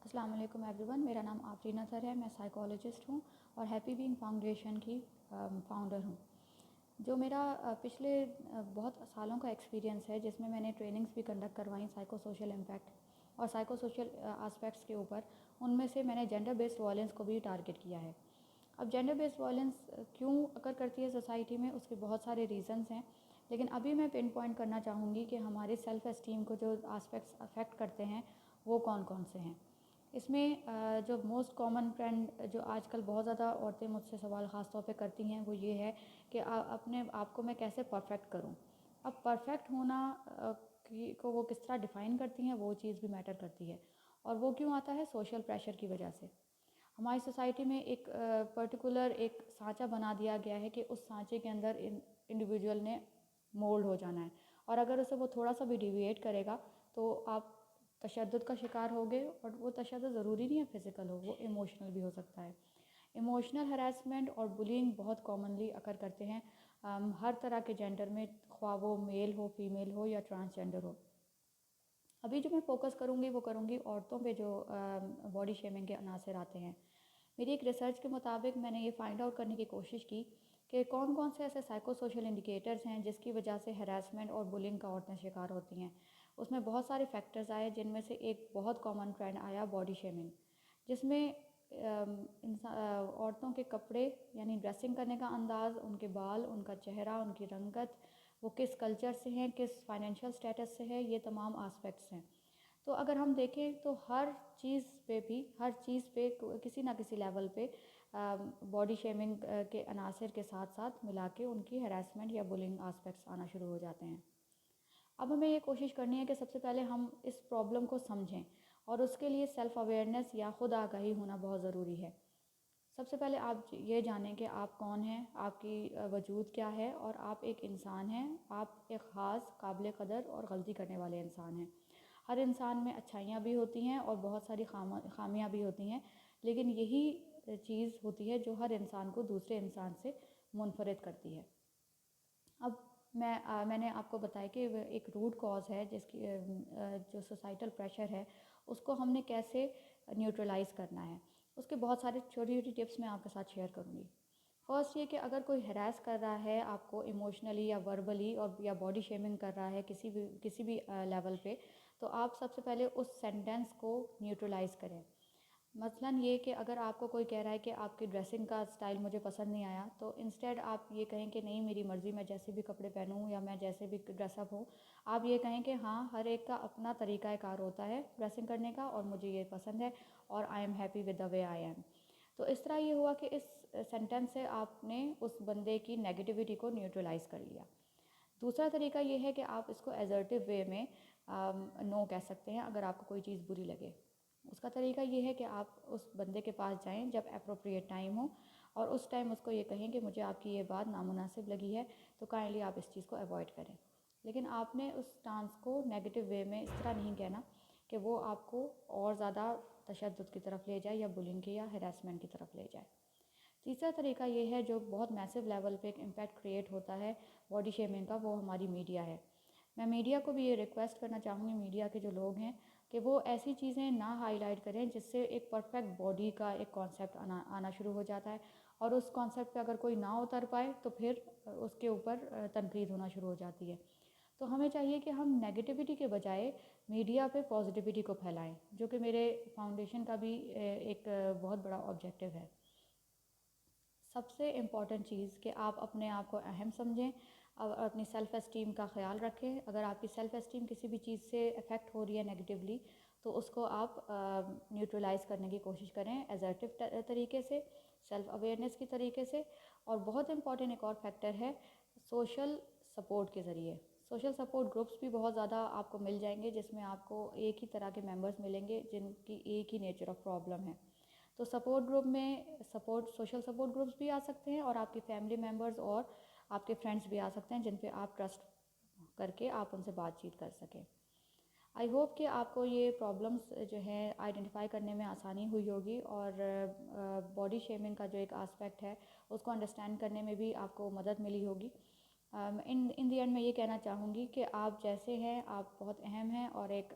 अस्सलाम वालेकुम एवरीवन, मेरा नाम आफरीन अज़हर है। मैं साइकोलॉजिस्ट हूँ और हैप्पी बीइंग फाउंडेशन की फाउंडर हूँ। जो मेरा पिछले बहुत सालों का एक्सपीरियंस है, जिसमें मैंने ट्रेनिंग्स भी कंडक्ट करवाई साइको सोशल इम्पैक्ट और साइको सोशल आस्पेक्ट्स के ऊपर, उनमें से मैंने जेंडर बेस्ड वायलेंस को भी टारगेट किया है। अब जेंडर बेस्ड वायलेंस क्यों अकर करती है सोसाइटी में, उसके बहुत सारे रीज़न्स हैं, लेकिन अभी मैं पिन पॉइंट करना चाहूँगी कि हमारे सेल्फ़ एस्टीम को जो आस्पेक्ट्स अफेक्ट करते हैं वो कौन कौन से हैं। इसमें जो मोस्ट कॉमन ट्रेंड जो आजकल बहुत ज़्यादा औरतें मुझसे सवाल ख़ास तौर पे करती हैं, वो ये है कि अपने आप को मैं कैसे परफेक्ट करूं। अब परफेक्ट होना को वो किस तरह डिफ़ाइन करती हैं, वो चीज़ भी मैटर करती है। और वो क्यों आता है? सोशल प्रेशर की वजह से। हमारी सोसाइटी में एक पर्टिकुलर एक सांचा बना दिया गया है कि उस सांचे के अंदर इंडिविजुअल ने मोल्ड हो जाना है, और अगर उसे वो थोड़ा सा भी डिविएट करेगा तो आप तशद्दुद का शिकार होगे। और वो तशद्दुद ज़रूरी नहीं है फ़िज़िकल हो, वो इमोशनल भी हो सकता है। इमोशनल हरासमेंट और बुलिंग बहुत कॉमनली अकर करते हैं हर तरह के जेंडर में, ख्वाह वो मेल हो, फीमेल हो या ट्रांसजेंडर हो। अभी जो मैं फ़ोकस करूँगी वो करूँगी औरतों पे जो बॉडी शेमिंग के अनासर आते हैं। मेरी एक रिसर्च के मुताबिक मैंने ये फाइंड आउट करने की कोशिश की कि कौन कौन से ऐसे साइको सोशल इंडिकेटर्स हैं जिसकी वजह से हरासमेंट और बुलिंग का औरतें शिकार होती हैं। उसमें बहुत सारे फैक्टर्स आए, जिनमें से एक बहुत कॉमन ट्रेंड आया बॉडी शेमिंग, जिसमें औरतों के कपड़े यानी ड्रेसिंग करने का अंदाज़, उनके बाल, उनका चेहरा, उनकी रंगत, वो किस कल्चर से हैं, किस फाइनेंशियल स्टेटस से है, ये तमाम आस्पेक्ट्स हैं। तो अगर हम देखें तो हर चीज़ पे किसी ना किसी लेवल पे बॉडी शेमिंग के अनासर के साथ साथ मिला के उनकी हरासमेंट या बुलिंग आस्पेक्ट्स आना शुरू हो जाते हैं। अब हमें ये कोशिश करनी है कि सबसे पहले हम इस प्रॉब्लम को समझें, और उसके लिए सेल्फ़ अवेयरनेस या खुद आगाही होना बहुत ज़रूरी है। सबसे पहले आप ये जानें कि आप कौन हैं, आपकी वजूद क्या है, और आप एक इंसान हैं। आप एक ख़ास, काबिल क़दर और गलती करने वाले इंसान हैं। हर इंसान में अच्छाइयाँ भी होती हैं और बहुत सारी खामियाँ भी होती हैं, लेकिन यही चीज़ होती है जो हर इंसान को दूसरे इंसान से मुनफरिद करती है। अब मैंने आपको बताया कि एक रूट कॉज़ है जिसकी जो सोसाइटल प्रेशर है, उसको हमने कैसे न्यूट्रलाइज़ करना है। उसके बहुत सारे छोटी छोटी टिप्स मैं आपके साथ शेयर करूँगी। फर्स्ट ये कि अगर कोई हरास कर रहा है आपको इमोशनली या वर्बली और या बॉडी शेमिंग कर रहा है किसी भी लेवल पे, तो आप सबसे पहले उस सेंटेंस को न्यूट्रलाइज़ करें। मसलन ये कि अगर आपको कोई कह रहा है कि आपकी ड्रेसिंग का स्टाइल मुझे पसंद नहीं आया, तो इंस्टेड आप ये कहें कि नहीं, मेरी मर्ज़ी, मैं जैसे भी कपड़े पहनूँ या मैं जैसे भी ड्रेसअप हूँ। आप ये कहें कि हाँ, हर एक का अपना तरीक़ा कार होता है ड्रेसिंग करने का, और मुझे ये पसंद है और I am happy with the way I am. तो इस तरह ये हुआ कि इस सेंटेंस से आपने उस बंदे की नेगेटिविटी को न्यूट्रलाइज़ कर लिया। दूसरा तरीका ये है कि आप इसको एजर्टिव वे में नो कह सकते हैं अगर आपको कोई चीज़ बुरी लगे। उसका तरीका ये है कि आप उस बंदे के पास जाएं जब अप्रोप्रिएट टाइम हो, और उस टाइम उसको ये कहें कि मुझे आपकी ये बात नामुनासिब लगी है, तो काइंडली आप इस चीज़ को अवॉइड करें। लेकिन आपने उस स्टांस को नेगेटिव वे में इस तरह नहीं कहना कि वो आपको और ज़्यादा तशद्दुद की तरफ ले जाए या बुलिंग की या हरासमेंट की तरफ ले जाए। तीसरा तरीका ये है जो बहुत मैसिव लेवल पे एक इम्पैक्ट क्रिएट होता है बॉडी शेमिंग का, वो हमारी मीडिया है। मैं मीडिया को भी ये रिक्वेस्ट करना चाहूँगी, मीडिया के जो लोग हैं, कि वो ऐसी चीज़ें ना हाईलाइट करें जिससे एक परफेक्ट बॉडी का एक कॉन्सेप्ट आना शुरू हो जाता है, और उस कॉन्सेप्ट पे अगर कोई ना उतर पाए तो फिर उसके ऊपर तनकीद होना शुरू हो जाती है। तो हमें चाहिए कि हम नेगेटिविटी के बजाय मीडिया पे पॉजिटिविटी को फैलाएं, जो कि मेरे फाउंडेशन का भी एक बहुत बड़ा ऑब्जेक्टिव है। सबसे इम्पॉर्टेंट चीज़ कि आप अपने आप को अहम समझें और अपनी सेल्फ़ एस्टीम का ख्याल रखें। अगर आपकी सेल्फ़ एस्टीम किसी भी चीज़ से अफेक्ट हो रही है नेगेटिवली, तो उसको आप न्यूट्रलाइज़ करने की कोशिश करें एजर्टिव तरीके से, सेल्फ़ अवेयरनेस की तरीके से। और बहुत इम्पॉर्टेंट एक और फैक्टर है सोशल सपोर्ट के ज़रिए। सोशल सपोर्ट ग्रुप्स भी बहुत ज़्यादा आपको मिल जाएंगे, जिसमें आपको एक ही तरह के मेंबर्स मिलेंगे जिनकी एक ही नेचर ऑफ प्रॉब्लम है। तो सपोर्ट ग्रुप में सोशल सपोर्ट ग्रुप्स भी आ सकते हैं, और आपकी फैमिली मेम्बर्स और आपके फ्रेंड्स भी आ सकते हैं जिन पे आप ट्रस्ट करके आप उनसे बातचीत कर सकें। आई होप कि आपको ये प्रॉब्लम्स जो हैं आइडेंटिफाई करने में आसानी हुई होगी, और बॉडी शेमिंग का जो एक आस्पेक्ट है उसको अंडरस्टैंड करने में भी आपको मदद मिली होगी। इन दी एंड मैं ये कहना चाहूँगी कि आप जैसे हैं आप बहुत अहम हैं, और एक